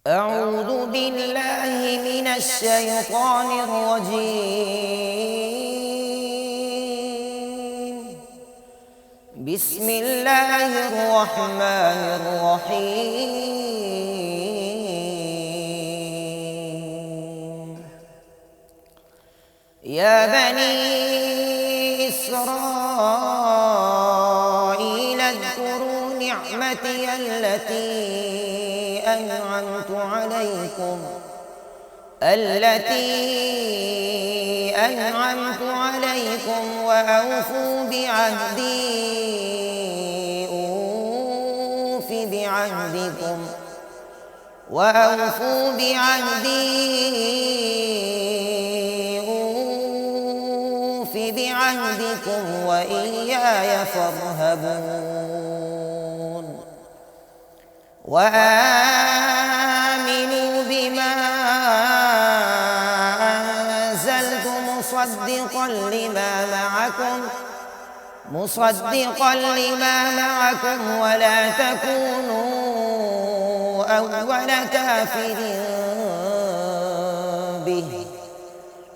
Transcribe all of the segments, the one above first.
أعوذ بالله من الشيطان الرجيم. بسم الله الرحمن الرحيم. يا بني إسرائيل اذكروا نعمتي التي أنعمت عليكم وأوفوا بعهدي أوف بعهدكم وإياي فارهبون. وآمنوا بما أنزلت مصدقا لما معكم ولا تكونوا أول كافر به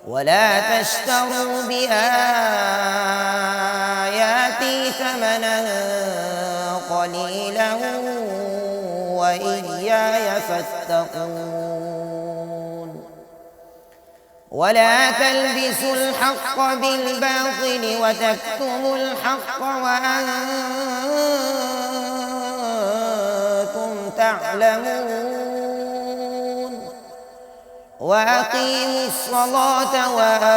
ولا تشتروا بآياتي ثمنا قليلا وإياي فاتقون. ولا تلبسوا الحق بالباطل وتكتموا الحق وأنتم تعلمون. وأقيموا الصلاة وآتوا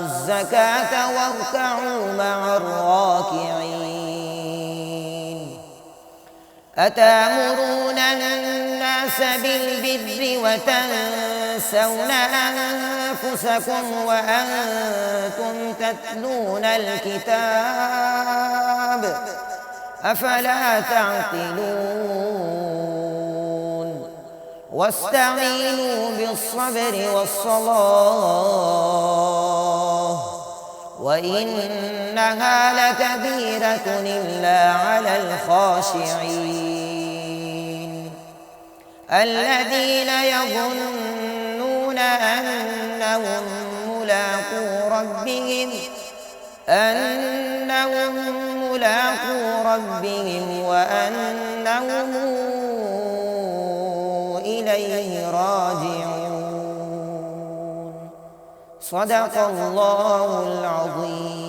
الزكاة واركعوا مع الراكعين. أتأمرون الناس بالبر وتنسون أنفسكم وأنتم تتلون الكتاب أفلا تعقلون. واستعينوا بالصبر والصلاة وإنها لكبيرة إلا على الخاشعين الذين يظنون أنهم ملاقو ربهم وأنهم إليه راجعون. صدق الله العظيم.